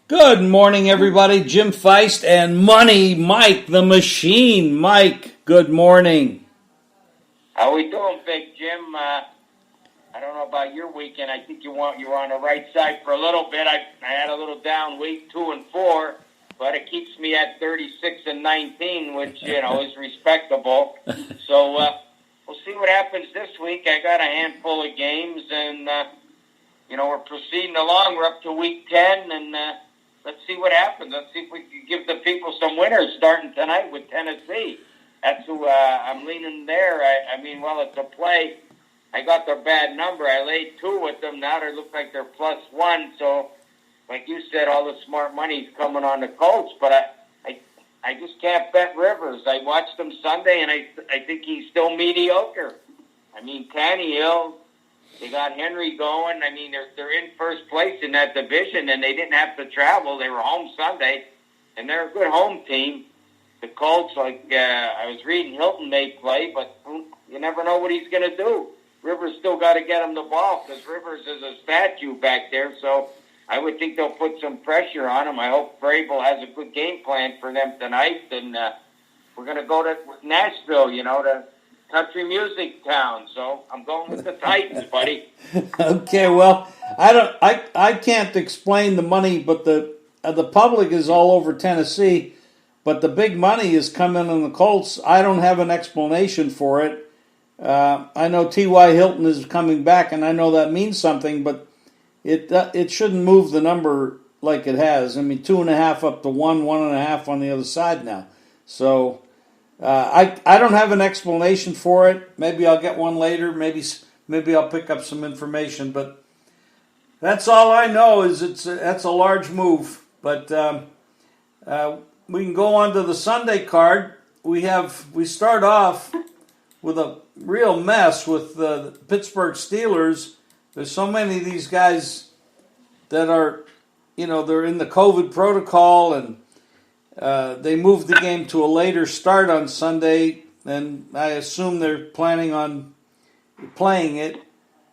Good morning, everybody. Jim Feist and Money Mike, the Machine. Mike, good morning. How we doing, Big Jim? I don't know about your weekend. I think you were on the right side for a little bit. I had a little down week 2 and 4, but it keeps me at 36-19, which is respectable. So we'll see what happens this week. I got a handful of games, and we're proceeding along. We're up to week 10, and let's see what happens. Let's see if we can give the people some winners starting tonight with Tennessee. That's who I'm leaning there. It's a play. I got their bad number. I laid 2 with them. Now they look like they're +1. So, like you said, all the smart money's coming on the Colts. But I just can't bet Rivers. I watched him Sunday, and I think he's still mediocre. Tannehill, they got Henry going. They're in first place in that division, and they didn't have to travel. They were home Sunday, and they're a good home team. The Colts, I was reading, Hilton may play, but you never know what he's going to do. Rivers still got to get him the ball because Rivers is a statue back there, so I would think they'll put some pressure on him. I hope Vrabel has a good game plan for them tonight, and we're going to go to Nashville, the country music town. So I'm going with the Titans, buddy. Okay, well, I can't explain the money, but the public is all over Tennessee. But the big money is coming on the Colts. I don't have an explanation for it. I know T.Y. Hilton is coming back, and I know that means something, but it shouldn't move the number like it has. 2.5 up to 1.5 on the other side now. So I don't have an explanation for it. Maybe I'll get one later. Maybe I'll pick up some information. But that's all I know is that's a large move. But we can go on to the Sunday card. We start off with a real mess with the Pittsburgh Steelers. There's so many of these guys that are, they're in the COVID protocol, and they moved the game to a later start on Sunday, and I assume they're planning on playing it.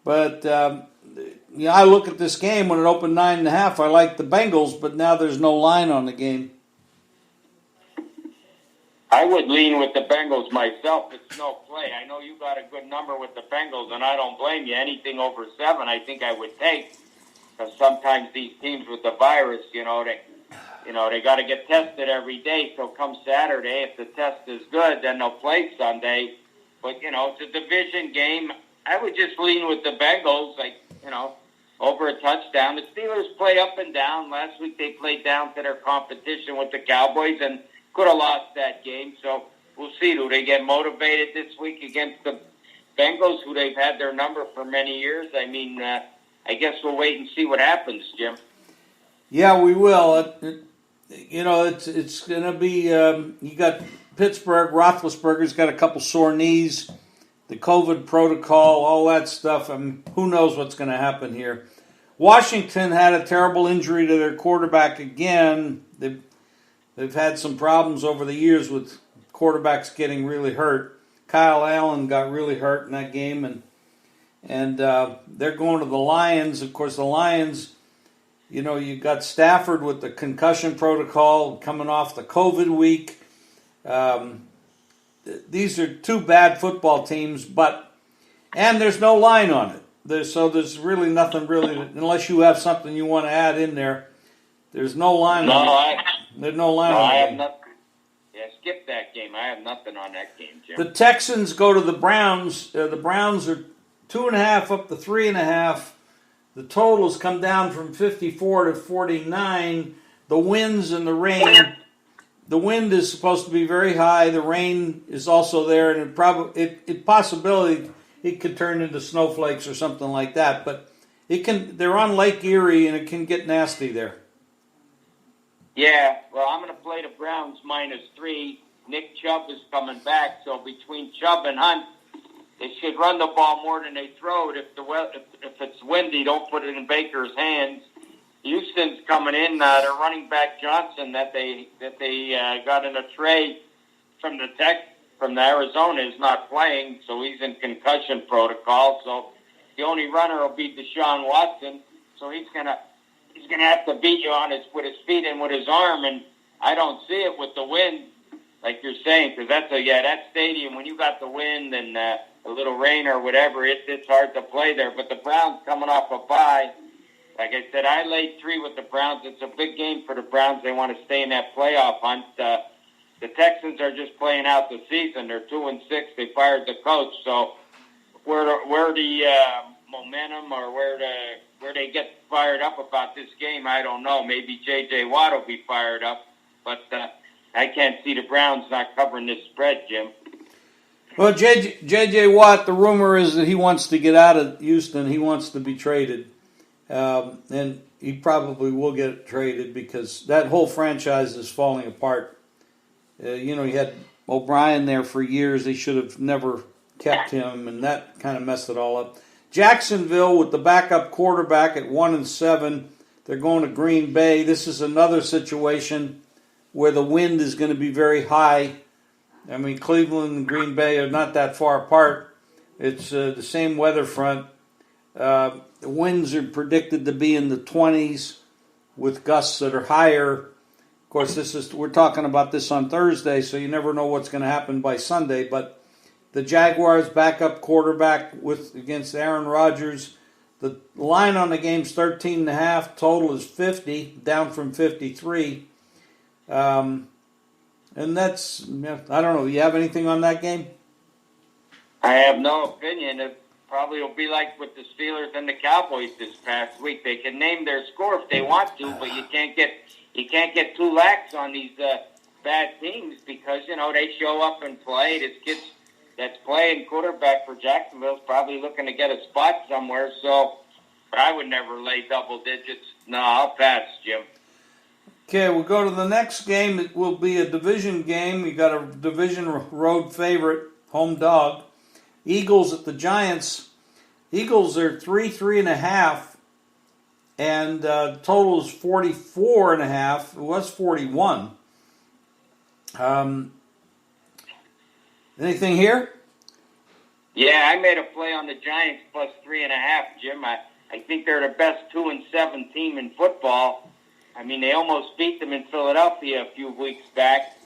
But I look at this game when it opened 9.5. I like the Bengals, but now there's no line on the game. I would lean with the Bengals myself. It's no play. I know you got a good number with the Bengals, and I don't blame you. Anything over 7, I think I would take, because sometimes these teams with the virus, they got to get tested every day. So come Saturday, if the test is good, then they'll play Sunday. But it's a division game. I would just lean with the Bengals, over a touchdown. The Steelers play up and down. Last week they played down to their competition with the Cowboys and could have lost that game, so we'll see. Do they get motivated this week against the Bengals, who they've had their number for many years? I guess we'll wait and see what happens, Jim. Yeah, we will. It's going to be, you got Pittsburgh, Roethlisberger's got a couple sore knees, the COVID protocol, all that stuff. Who knows what's going to happen here. Washington had a terrible injury to their quarterback again. They've had some problems over the years with quarterbacks getting really hurt. Kyle Allen got really hurt in that game, and they're going to the Lions. Of course, the Lions, you got Stafford with the concussion protocol coming off the COVID week. These are 2 bad football teams, and there's no line on it. There's really nothing unless you have something you want to add in there. There's no line on it. There's no line on it. I have nothing. Yeah, skip that game. I have nothing on that game, Jim. The Texans go to the Browns. The Browns are 2.5 up to 3.5. The totals come down from 54 to 49. The winds and the rain. The wind is supposed to be very high. The rain is also there, and it could turn into snowflakes or something like that. But they're on Lake Erie, and it can get nasty there. Yeah, well, I'm going to play the Browns -3. Nick Chubb is coming back, so between Chubb and Hunt, they should run the ball more than they throw it. If it's windy, don't put it in Baker's hands. Houston's coming in. Their running back Johnson that they got in a trade from the Arizona is not playing, so he's in concussion protocol. So the only runner will be Deshaun Watson. So he's going to he's going to have to beat you with his feet and with his arm, and I don't see it with the wind, like you're saying, because that stadium, when you got the wind and a little rain or whatever, it's hard to play there. But the Browns coming off a bye, like I said, I laid 3 with the Browns. It's a big game for the Browns. They want to stay in that playoff hunt. The Texans are just playing out the season. They're 2-6. They fired the coach, so where the momentum or where they get fired up about this game, I don't know. Maybe J.J. Watt will be fired up, but I can't see the Browns not covering this spread, Jim. Well, J.J. Watt, the rumor is that he wants to get out of Houston. He wants to be traded, and he probably will get traded because that whole franchise is falling apart. You had O'Brien there for years. They should have never kept him, and that kind of messed it all up. Jacksonville with the backup quarterback at 1-7. They're going to Green Bay. This is another situation where the wind is going to be very high. I mean, Cleveland and Green Bay are not that far apart. It's the same weather front. The winds are predicted to be in the 20s with gusts that are higher. Of course, we're talking about this on Thursday, so you never know what's going to happen by Sunday. But the Jaguars backup quarterback against Aaron Rodgers. The line on the game's 13.5. Total is 50, down from 53. And that's, I don't know. You have anything on that game? I have no opinion. It probably will be like with the Steelers and the Cowboys this past week. They can name their score if they want to, but you can't get too lax on these bad teams because, they show up and play. This kid that's playing quarterback for Jacksonville is probably looking to get a spot somewhere, so I would never lay double digits. No, I'll pass, Jim. Okay, we'll go to the next game. It will be a division game. We got a division road favorite, home dog. Eagles at the Giants. Eagles are 3.5, and total is 44.5. It was 41. Anything here? Yeah, I made a play on the Giants plus 3.5, Jim. I think they're the best 2-7 team in football. I mean, they almost beat them in Philadelphia a few weeks back.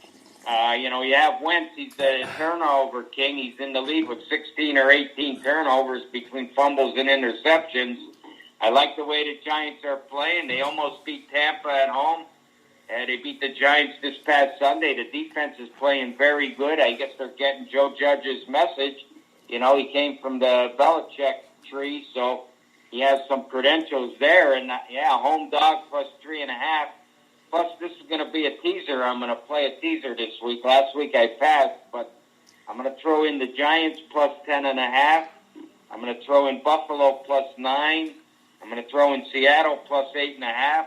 You have Wentz. He's the turnover king. He's in the lead with 16 or 18 turnovers between fumbles and interceptions. I like the way the Giants are playing. They almost beat Tampa at home. They beat the Giants this past Sunday. The defense is playing very good. I guess they're getting Joe Judge's message. He came from the Belichick tree, so he has some credentials there. And, home dog plus 3.5. Plus, this is going to be a teaser. I'm going to play a teaser this week. Last week I passed, but I'm going to throw in the Giants plus 10.5. I'm going to throw in Buffalo plus 9. I'm going to throw in Seattle plus 8.5.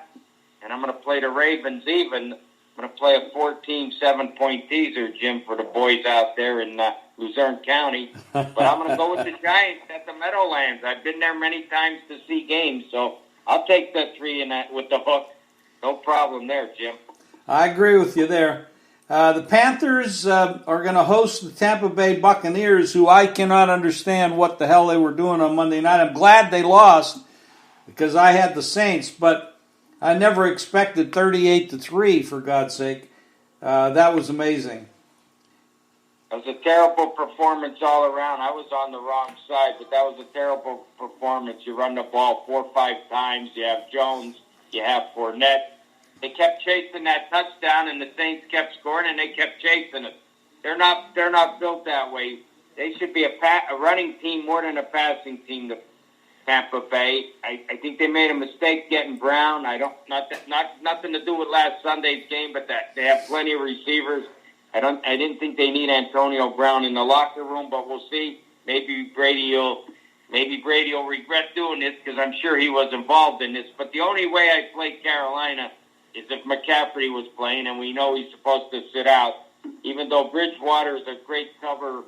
And I'm going to play the Ravens even. I'm going to play a 14 7-point teaser, Jim, for the boys out there in Luzerne County. But I'm going to go with the Giants at the Meadowlands. I've been there many times to see games, so I'll take the 3 with the hook. No problem there, Jim. I agree with you there. The Panthers are going to host the Tampa Bay Buccaneers, who I cannot understand what the hell they were doing on Monday night. I'm glad they lost because I had the Saints, but I never expected 38-3, for God's sake. That was amazing. It was a terrible performance all around. I was on the wrong side, but that was a terrible performance. You run the ball 4 or 5 times. You have Jones. You have Fournette. They kept chasing that touchdown, and the Saints kept scoring, and they kept chasing it. They're not built that way. They should be a running team more than a passing team. The Tampa Bay. I think they made a mistake getting Brown. Nothing to do with last Sunday's game, but that they have plenty of receivers. I didn't think they need Antonio Brown in the locker room, but we'll see. Maybe Brady will regret doing this because I'm sure he was involved in this. But the only way I play Carolina is if McCaffrey was playing, and we know he's supposed to sit out. Even though Bridgewater is a great covers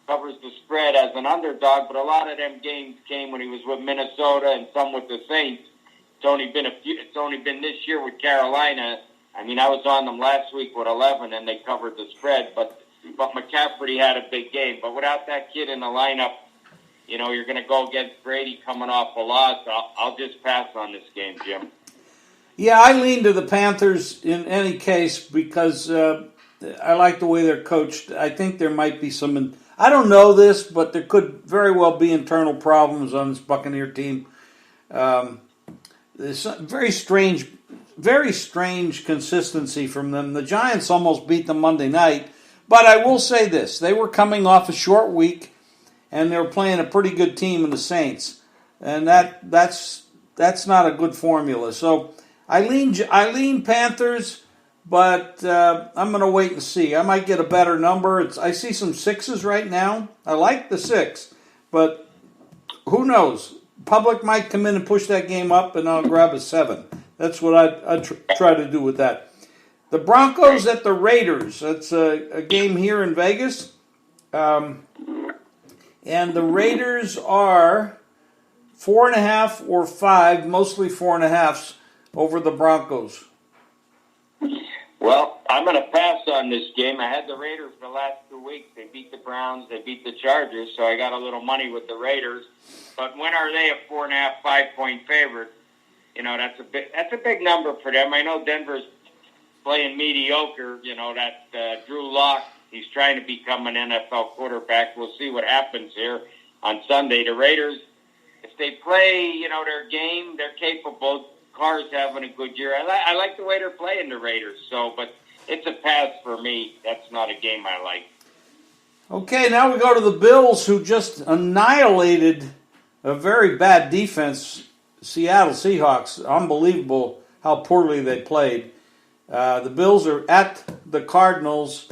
the spread as an underdog, but a lot of them games came when he was with Minnesota and some with the Saints. It's only been this year with Carolina. I mean, I was on them last week with 11, and they covered the spread. But McCaffrey had a big game. But without that kid in the lineup, you're going to go against Brady coming off a loss. I'll just pass on this game, Jim. Yeah, I lean to the Panthers in any case because I like the way they're coached. I think there might be some. I don't know this, but there could very well be internal problems on this Buccaneer team. There's some very strange consistency from them. The Giants almost beat them Monday night, but I will say this: they were coming off a short week, and they were playing a pretty good team in the Saints, and that's not a good formula. So I lean Panthers, but I'm going to wait and see. I might get a better number. I see some sixes right now. I like the 6, but who knows? Public might come in and push that game up, and I'll grab a 7. That's what I'd try to do with that. The Broncos at the Raiders. That's a game here in Vegas. And the Raiders are 4.5 or 5, mostly 4.5s over the Broncos. Well, I'm going to pass on this game. I had the Raiders the last 2 weeks. They beat the Browns. They beat the Chargers, so I got a little money with the Raiders. But when are they a 4.5, 5-point favorite? You know, that's a big number for them. I know Denver's playing mediocre. You know, that Drew Lock, he's trying to become an NFL quarterback. We'll see what happens here on Sunday. The Raiders, if they play, you know, their game, they're capable. Carr's having a good year. I like the way they're playing the Raiders. So, but it's a pass for me. That's not a game I like. Okay, now we go to the Bills, who just annihilated a very bad defense, Seattle Seahawks. Unbelievable how poorly they played. The Bills are at the Cardinals,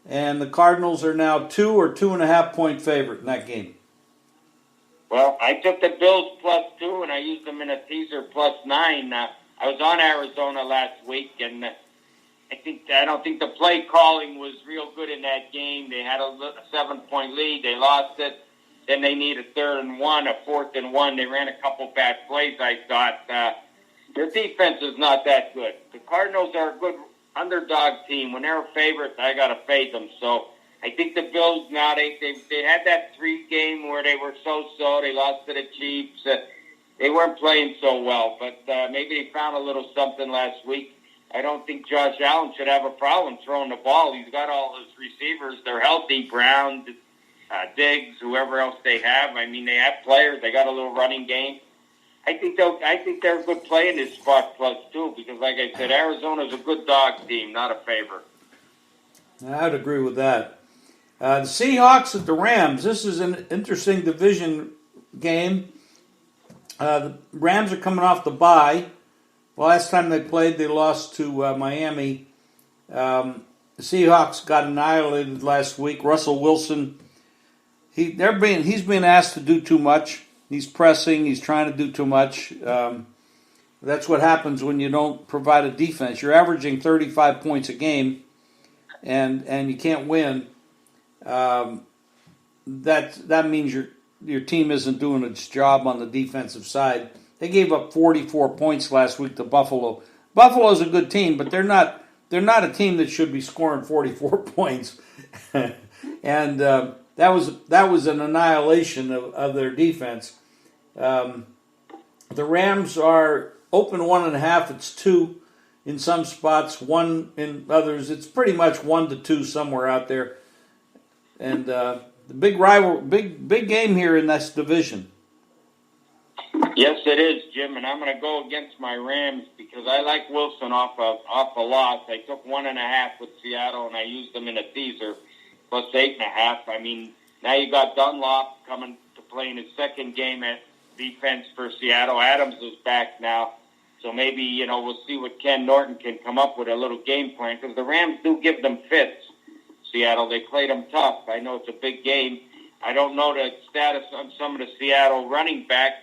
and the Cardinals are now 2 or 2.5 point favorite in that game. Well, I took the Bills +2, and I used them in a teaser +9. I was on Arizona last week, and I don't think the play calling was real good in that game. They had a 7-point lead. They lost it. Then they need a 3rd and 1, a 4th and 1. They ran a couple bad plays, I thought. Their defense is not that good. The Cardinals are a good underdog team. When they're favorites, I got to fade them. So I think the Bills now, they had that 3 game where they were so-so. They lost to the Chiefs. They weren't playing so well, but maybe they found a little something last week. I don't think Josh Allen should have a problem throwing the ball. He's got all his receivers. They're healthy. Brown, Diggs, whoever else they have. I mean, they have players. They got a little running game. I think they're a good play in this spot +2 because, like I said, Arizona's a good dog team, not a favorite. I'd agree with that. The Seahawks at the Rams. This is an interesting division game. The Rams are coming off the bye. Last time they played, they lost to Miami. The Seahawks got annihilated last week. Russell Wilson, he's being asked to do too much. He's pressing. He's trying to do too much. That's what happens when you don't provide a defense. You're averaging 35 points a game, and you can't win. That means your team isn't doing its job on the defensive side. They gave up 44 points last week to Buffalo. Buffalo's a good team, but they're not a team that should be scoring 44 points. And that was an annihilation of their defense. The Rams are open 1.5. It's 2 in some spots, 1 in others. It's pretty much 1 to 2 somewhere out there. And the big game here in this division. Yes, it is, Jim, and I'm going to go against my Rams because I like Wilson off a loss. I took 1.5 with Seattle, and I used them in a teaser +8.5. I mean, now you got Dunlop coming to play in his second game at defense for Seattle. Adams is back now, so maybe we'll see what Ken Norton can come up with a little game plan because the Rams do give them fits. Seattle, they played them tough. I know it's a big game. I don't know the status on some of the Seattle running backs.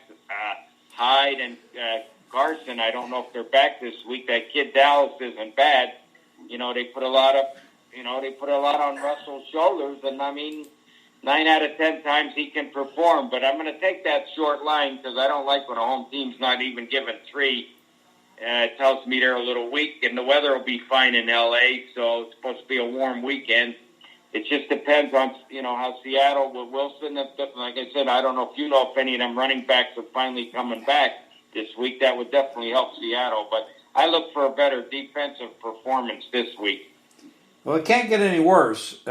Hyde and Carson, I don't know if they're back this week. That kid Dallas isn't bad. They put a lot on Russell's shoulders, and I mean, 9 out of 10 times he can perform. But I'm going to take that short line because I don't like when a home team's not even given 3. It tells me they're a little weak, and the weather will be fine in L.A., so it's supposed to be a warm weekend. It just depends on, how Seattle with Wilson, like I said, I don't know if any of them running backs are finally coming back this week. That would definitely help Seattle. But I look for a better defensive performance this week. Well, it can't get any worse.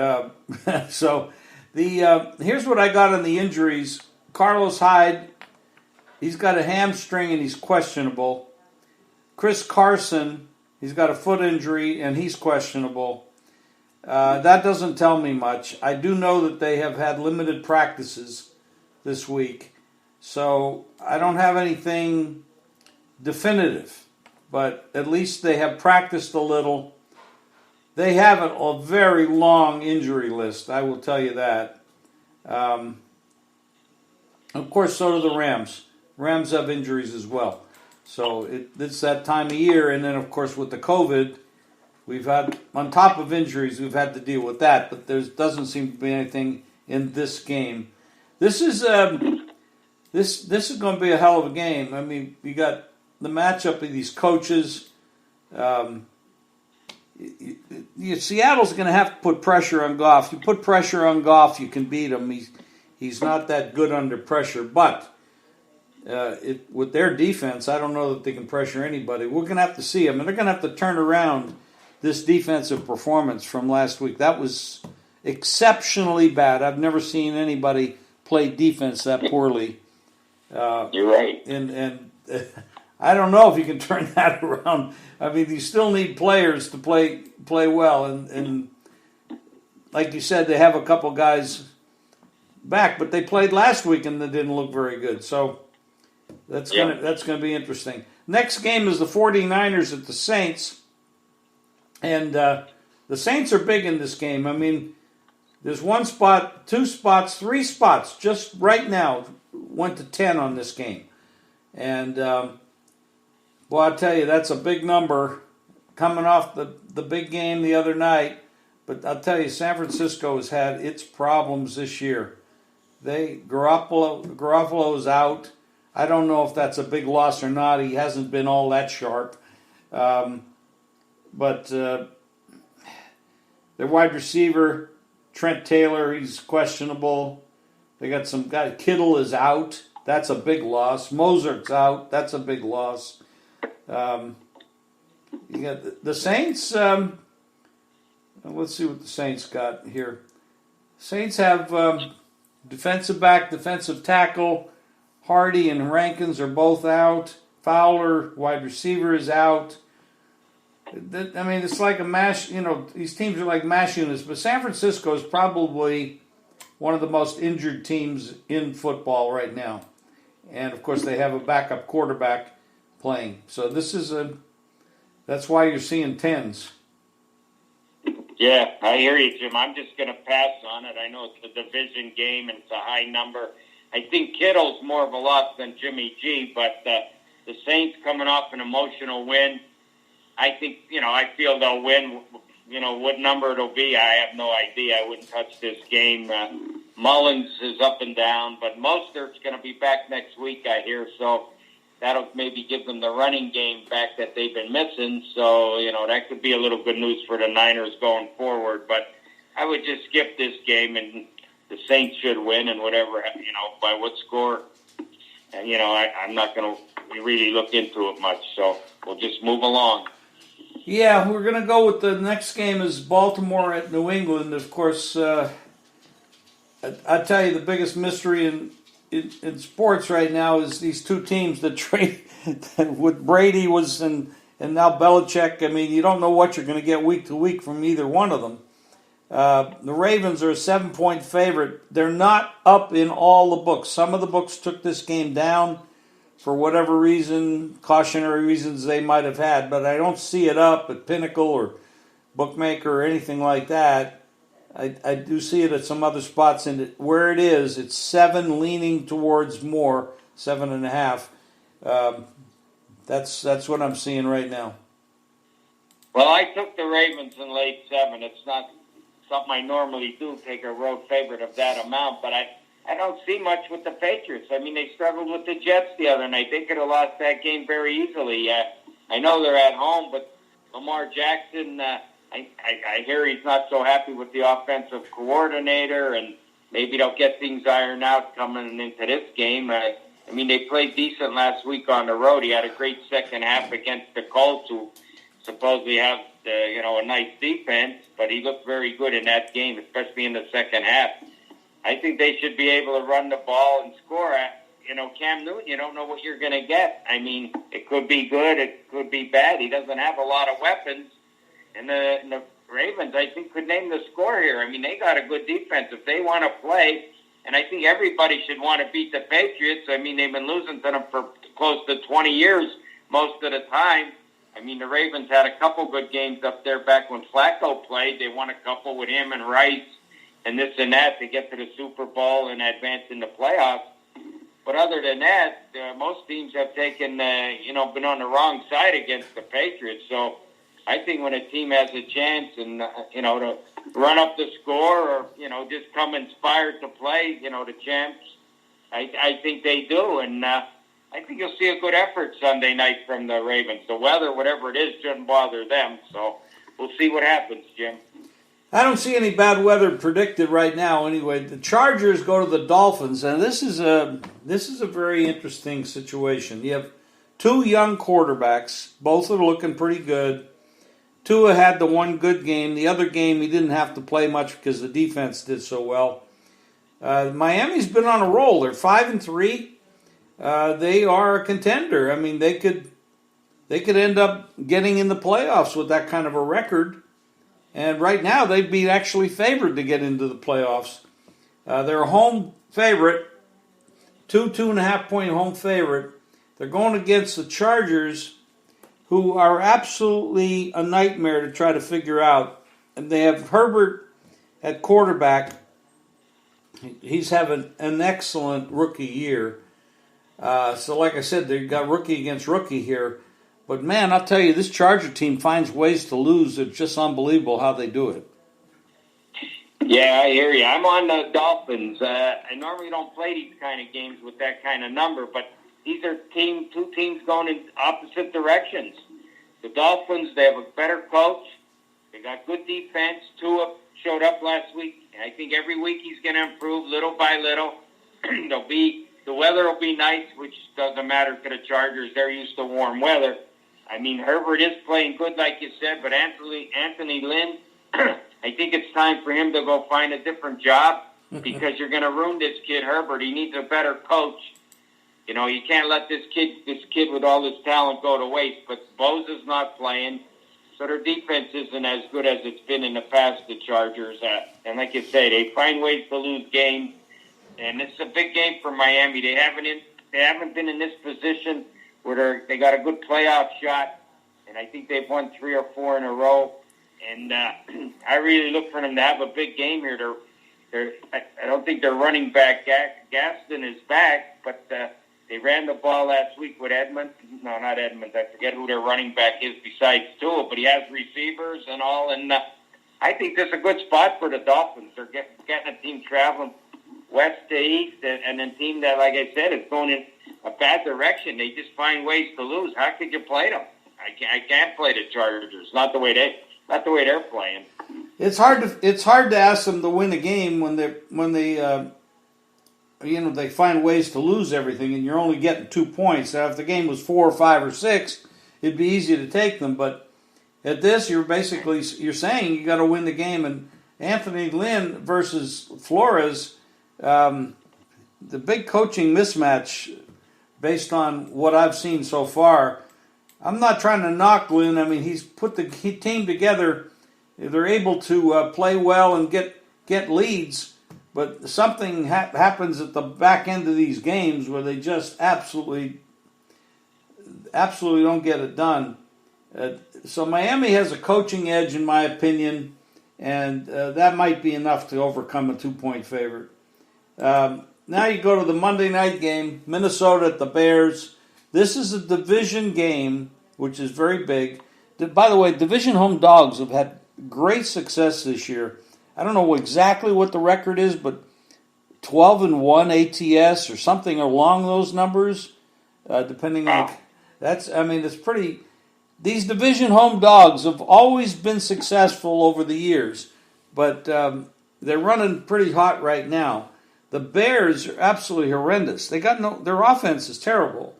So here's what I got on the injuries. Carlos Hyde, he's got a hamstring and he's questionable. Chris Carson, he's got a foot injury and he's questionable. That doesn't tell me much. I do know that they have had limited practices this week. So I don't have anything definitive. But at least they have practiced a little. They have a very long injury list, I will tell you that. Of course, so do the Rams. Rams have injuries as well. So it's that time of year. And then, of course, with the COVID, we've had, on top of injuries, we've had to deal with that. But there doesn't seem to be anything in this game. This is this is going to be a hell of a game. I mean, you got the matchup of these coaches. Seattle's going to have to put pressure on Goff. You put pressure on Goff, you can beat him. He's not that good under pressure. But with their defense, I don't know that they can pressure anybody. We're going to have to see them. And they're going to have to turn around this defensive performance from last week. That was exceptionally bad. I've never seen anybody play defense that poorly. You're right. And I don't know if you can turn that around. I mean, you still need players to play well, and like you said, they have a couple guys back, but they played last week and they didn't look very good. So that's gonna be interesting. Next game is the 49ers at the Saints, and the Saints are big in this game. I mean, there's one spot, two spots, three spots just right now went to 10 on this game, and well, I'll tell you, that's a big number coming off the big game the other night. But I'll tell you, San Francisco has had its problems this year. Garoppolo's out. I don't know if that's a big loss or not. He hasn't been all that sharp. But their wide receiver, Trent Taylor, he's questionable. They got some guy, Kittle is out. That's a big loss. Mozart's out. That's a big loss. You got the Saints. Let's see what the Saints got here. Saints have defensive back, defensive tackle. Hardy and Rankins are both out. Fowler, wide receiver, is out. I mean, it's like a mash. You know, these teams are like mash units. But San Francisco is probably one of the most injured teams in football right now. And of course, they have a backup quarterback playing. So that's why you're seeing 10s. Yeah, I hear you, Jim. I'm just going to pass on it. I know it's a division game and it's a high number. I think Kittle's more of a loss than Jimmy G, but the Saints coming off an emotional win, I think, I feel they'll win. What number it'll be, I have no idea. I wouldn't touch this game. Mullins is up and down, but Mostert's going to be back next week, I hear, so that'll maybe give them the running game back that they've been missing. So, that could be a little good news for the Niners going forward. But I would just skip this game, and the Saints should win, and whatever, by what score. And, I'm not going to really look into it much. So we'll just move along. Yeah, we're going to go with the next game is Baltimore at New England. Of course, I tell you, the biggest mystery in sports right now is these two teams that trade with Brady and now Belichick. I mean, you don't know what you're going to get week to week from either one of them. The Ravens are a 7-point favorite. They're not up in all the books. Some of the books took this game down for whatever reason, cautionary reasons they might have had, but I don't see it up at Pinnacle or Bookmaker or anything like that. I do see it at some other spots, and where it is, it's 7 leaning towards more, 7.5. That's what I'm seeing right now. Well, I took the Ravens in late 7. It's not something I normally do, take a road favorite of that amount, but I don't see much with the Patriots. I mean, they struggled with the Jets the other night. They could have lost that game very easily. I know they're at home, but Lamar Jackson, I hear he's not so happy with the offensive coordinator, and maybe they'll get things ironed out coming into this game. I mean, they played decent last week on the road. He had a great second half against the Colts, who supposedly have a nice defense, but he looked very good in that game, especially in the second half. I think they should be able to run the ball and score. Cam Newton, you don't know what you're going to get. I mean, it could be good, it could be bad. He doesn't have a lot of weapons. And the Ravens, I think, could name the score here. I mean, they got a good defense. If they want to play, and I think everybody should want to beat the Patriots. I mean, they've been losing to them for close to 20 years most of the time. I mean, the Ravens had a couple good games up there back when Flacco played. They won a couple with him and Rice and this and that to get to the Super Bowl and advance in the playoffs. But other than that, most teams have taken, been on the wrong side against the Patriots. So I think when a team has a chance and, to run up the score or, just come inspired to play, the champs, I think they do. And I think you'll see a good effort Sunday night from the Ravens. The weather, whatever it is, shouldn't bother them. So we'll see what happens, Jim. I don't see any bad weather predicted right now. Anyway, the Chargers go to the Dolphins, and this is a very interesting situation. You have two young quarterbacks, both are looking pretty good. Tua had the one good game. The other game he didn't have to play much because the defense did so well. Miami's been on a roll. They're 5-3. They are a contender. I mean, they could end up getting in the playoffs with that kind of a record. And right now, they'd be actually favored to get into the playoffs. They're a home favorite, 2.5 point home favorite. They're going against the Chargers, who are absolutely a nightmare to try to figure out. And they have Herbert at quarterback. He's having an excellent rookie year. So like I said, they've got rookie against rookie here. But, man, I'll tell you, this Charger team finds ways to lose. It's just unbelievable how they do it. Yeah, I hear you. I'm on the Dolphins. I normally don't play these kind of games with that kind of number, but these are two teams going in opposite directions. The Dolphins, they have a better coach. They got good defense. Tua showed up last week. And I think every week he's going to improve little by little. The weather will be nice, which doesn't matter to the Chargers. They're used to warm weather. I mean, Herbert is playing good, like you said, but Anthony Lynn, I think it's time for him to go find a different job because you're going to ruin this kid, Herbert. He needs a better coach. You can't let this kid with all this talent go to waste. But Bosa's not playing, so their defense isn't as good as it's been in the past, the Chargers. And like you say, they find ways to lose games. And it's a big game for Miami. They haven't been in this position where they got a good playoff shot, and I think they've won 3 or 4 in a row. And I really look for them to have a big game here. I don't think their running back Gaston is back, but they ran the ball last week with Edmonds. No, not Edmonds. I forget who their running back is besides Tua, but he has receivers and all. And I think this is a good spot for the Dolphins. They're getting a team traveling west to east, and a team that, like I said, is going in a bad direction. They just find ways to lose. How could you play them? I can't play the Chargers. Not the way they're playing. It's hard to ask them to win a game when they they find ways to lose everything, and you're only getting 2 points. Now, if the game was 4 or 5 or 6, it'd be easy to take them. But at this, you're saying you got to win the game. And Anthony Lynn versus Flores. The big coaching mismatch based on what I've seen so far. I'm not trying to knock Lynn. I mean, he's put the team together. They're able to play well and get leads, but something happens at the back end of these games where they just absolutely don't get it done. So Miami has a coaching edge, in my opinion, and that might be enough to overcome a 2-point favorite. Now you go to the Monday night game, Minnesota at the Bears. This is a division game, which is very big. By the way, division home dogs have had great success this year. I don't know exactly what the record is, but 12-1 ATS or something along those numbers, depending on. It's pretty. These division home dogs have always been successful over the years, but they're running pretty hot right now. The Bears are absolutely horrendous. Their offense is terrible.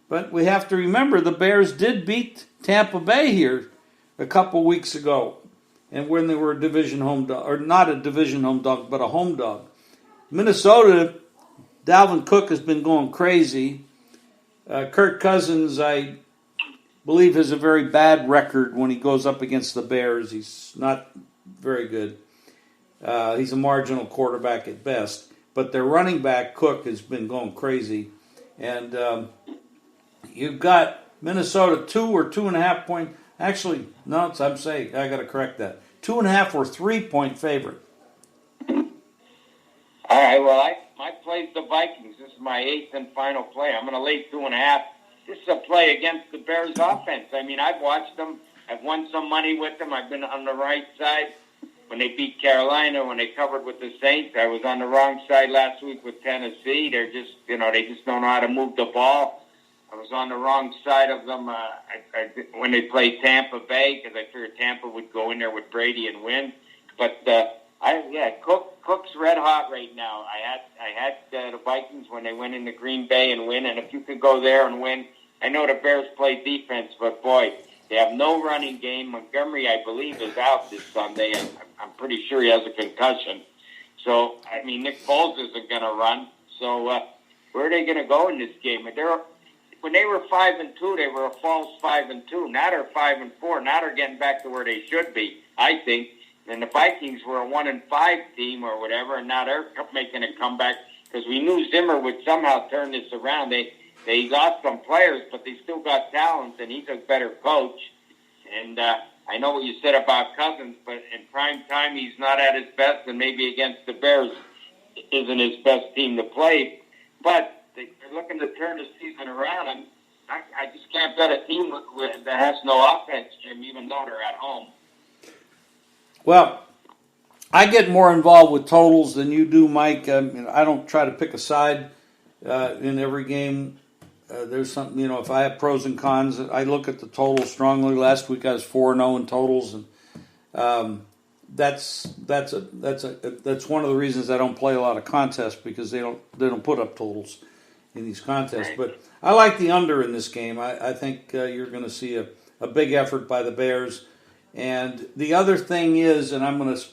But we have to remember the Bears did beat Tampa Bay here a couple weeks ago, and when they were a division home dog, or not a division home dog, but a home dog. Minnesota, Dalvin Cook has been going crazy. Kirk Cousins, I believe, has a very bad record when he goes up against the Bears. He's not very good. He's a marginal quarterback at best. But their running back, Cook, has been going crazy. And you've got Minnesota 2 or 2.5 point. Actually, no, I'm saying I got to correct that. 2.5 or 3 point favorite. All right. Well, my play's the Vikings. This is my 8th and final play. I'm going to lay 2.5. This is a play against the Bears offense. I mean, I've watched them. I've won some money with them. I've been on the right side when they beat Carolina, when they covered with the Saints. I was on the wrong side last week with Tennessee. They're just, they just don't know how to move the ball. I was on the wrong side of them when they played Tampa Bay because I figured Tampa would go in there with Brady and win. But Cook's red hot right now. I had the Vikings when they went into Green Bay and win. And if you could go there and win, I know the Bears play defense, but boy, they have no running game. Montgomery, I believe, is out this Sunday, and I'm pretty sure he has a concussion. So, I mean, Nick Foles isn't going to run. So, where are they going to go in this game? When they were 5-2, they were a false 5-2. Now they're 5-4. Now they're getting back to where they should be, I think. And the Vikings were a 1-5 team or whatever, and now they're making a comeback because we knew Zimmer would somehow turn this around. They lost some players, but they still got talent, and he's a better coach. And I know what you said about Cousins, but in prime time, he's not at his best, and maybe against the Bears isn't his best team to play. But they're looking to turn the season around, and I just can't bet a team that has no offense, Jim, even though they're at home. Well, I get more involved with totals than you do, Mike. I don't try to pick a side in every game. There's something, if I have pros and cons, I look at the total strongly. Last week I was 4-0 in totals, and that's one of the reasons I don't play a lot of contests because they don't put up totals in these contests. But I like the under in this game. I think you're going to see a big effort by the Bears. And the other thing is, and I'm going to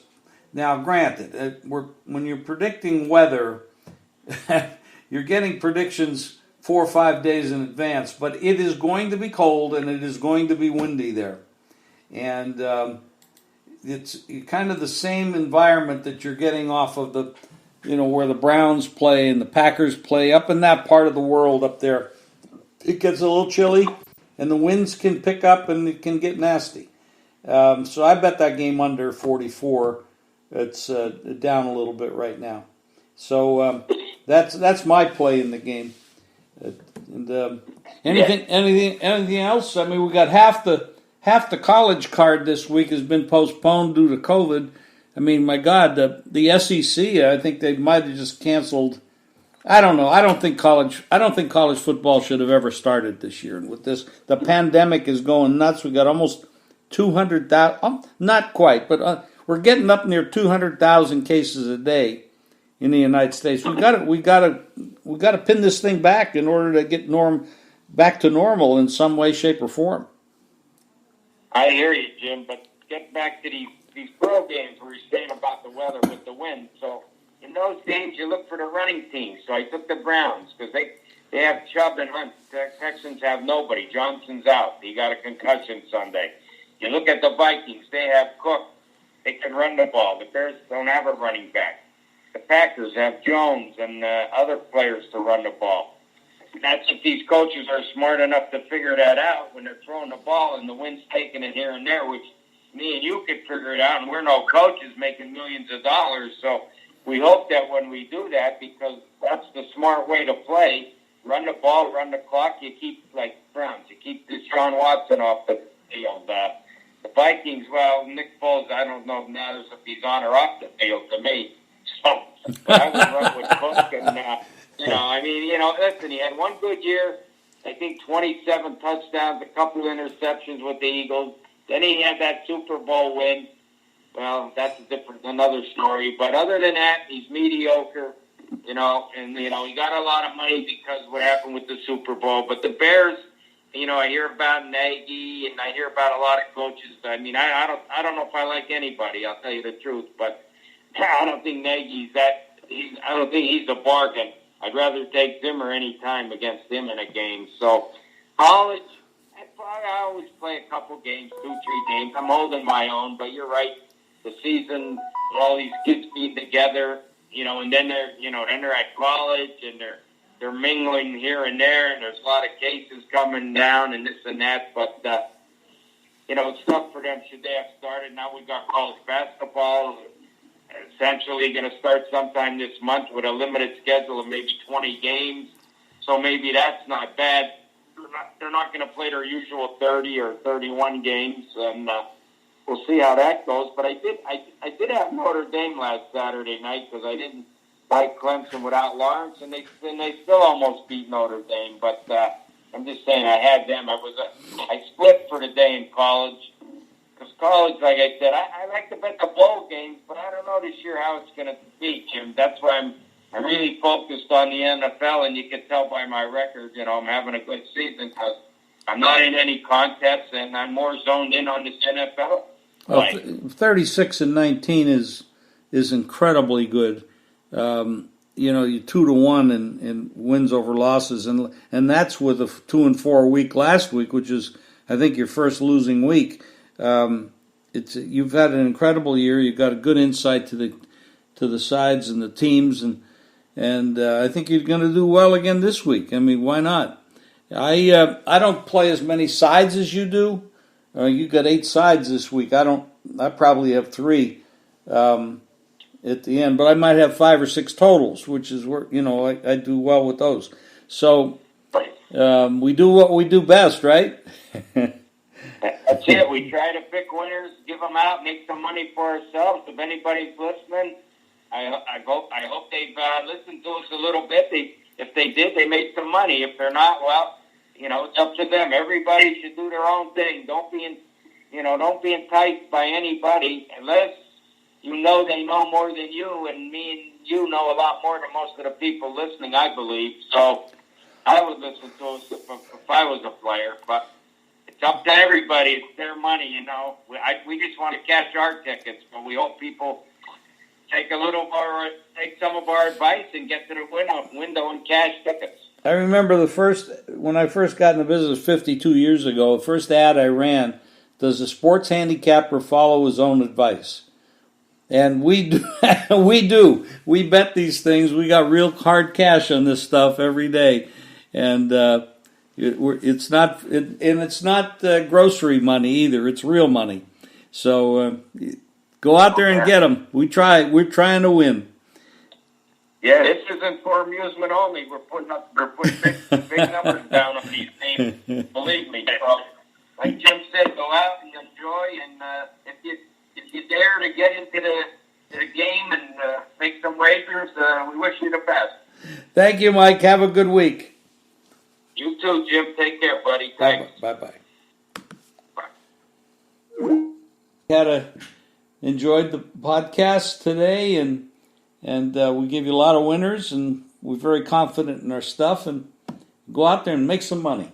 now granted, when you're predicting weather, you're getting predictions 4 or 5 days in advance, but it is going to be cold and it is going to be windy there. And it's kind of the same environment that you're getting off of the, where the Browns play and the Packers play up in that part of the world up there. It gets a little chilly and the winds can pick up and it can get nasty. So I bet that game under 44. It's down a little bit right now. So that's my play in the game. And anything else? I mean, we got half the college card this week has been postponed due to COVID. I mean, my God, the SEC. I think they might have just canceled. I don't know. I don't think college football should have ever started this year. And with this, the pandemic is going nuts. We got almost 200,000. Not quite, but we're getting up near 200,000 cases a day in the United States. We got to pin this thing back in order to get back to normal in some way, shape, or form. I hear you, Jim, but get back to these pro games where you're saying about the weather with the wind. So in those games, you look for the running teams. So I took the Browns because they have Chubb and Hunt. The Texans have nobody. Johnson's out. He got a concussion Sunday. You look at the Vikings. They have Cook. They can run the ball. The Bears don't have a running back. The Packers have Jones and other players to run the ball. That's if these coaches are smart enough to figure that out when they're throwing the ball and the wind's taking it here and there, which me and you could figure it out, and we're no coaches making millions of dollars. So we hope that when we do that, because that's the smart way to play, run the ball, run the clock, you keep, like Browns, you keep Deshaun Watson off the field. The Vikings, well, Nick Foles, I don't know now if he's on or off the field to me. So I would run with Cook and, listen, he had one good year, I think 27 touchdowns, a couple of interceptions with the Eagles. Then he had that Super Bowl win. Well, that's another story. But other than that, he's mediocre. you know, and, you know, he got a lot of money because of what happened with the Super Bowl. But the Bears, you know, I hear about Nagy and I hear about a lot of coaches. I mean, I don't know if I like anybody, I'll tell you the truth, but I don't think Nagy's I don't think he's a bargain. I'd rather take Zimmer any time against him in a game. So, college, I always play a couple games, 2-3 games. I'm holding my own, but you're right. The season, all these kids being together, you know, and then they're at college and they're mingling here and there, and there's a lot of cases coming down and this and that. But you know, it's tough for them. Should they have started? Now we've got college basketball, essentially going to start sometime this month with a limited schedule of maybe 20 games. So maybe that's not bad. They're not going to play their usual 30 or 31 games, and we'll see how that goes. But I did have Notre Dame last Saturday night because I didn't like Clemson without Lawrence, and they still almost beat Notre Dame. But I'm just saying I had them. I split for the day in college. Because college, like I said, I like to bet the bowl games, but I don't know this year how it's going to be, Jim. That's why I'm really focused on the NFL, and you can tell by my record, you know, I'm having a good season because I'm not in any contests, and I'm more zoned in on this NFL. Well, 36-19 is incredibly good. You know, you 2-1 in wins over losses, and that's with a 2-4 week last week, which is, I think, your first losing week. You've had an incredible year. You've got a good insight to the sides and the teams, and I think you're going to do well again this week. I mean, why not? I don't play as many sides as you do. You got 8 sides this week. I probably have 3 at the end, but I might have 5 or 6 totals, which is where, you know, I do well with those. So we do what we do best, right? That's it. We try to pick winners, give them out, make some money for ourselves. If anybody's listening, I hope they've listened to us a little bit. If they did, they made some money. If they're not, well, you know, it's up to them. Everybody should do their own thing. Don't be enticed by anybody unless you know they know more than you, and me and you know a lot more than most of the people listening, I believe. So I would listen to us if I was a player, but it's up to everybody. It's their money, you know. We just want to cash our tickets, but we hope people take some of our advice and get to the window and cash tickets. I remember when I first got in the business 52 years ago, the first ad I ran, does a sports handicapper follow his own advice? And we do. We bet these things. We got real hard cash on this stuff every day, and it's not grocery money either. It's real money. So go out there and get them. We're trying to win. Yeah, this isn't for amusement only. We're putting big numbers down on these teams. Believe me. So, like Jim said, go out and enjoy. And if you dare to get into the game and make some wagers, we wish you the best. Thank you, Mike. Have a good week. You too, Jim. Take care, buddy. Thanks. Bye-bye. Enjoyed the podcast today, and we give you a lot of winners, and we're very confident in our stuff, and go out there and make some money.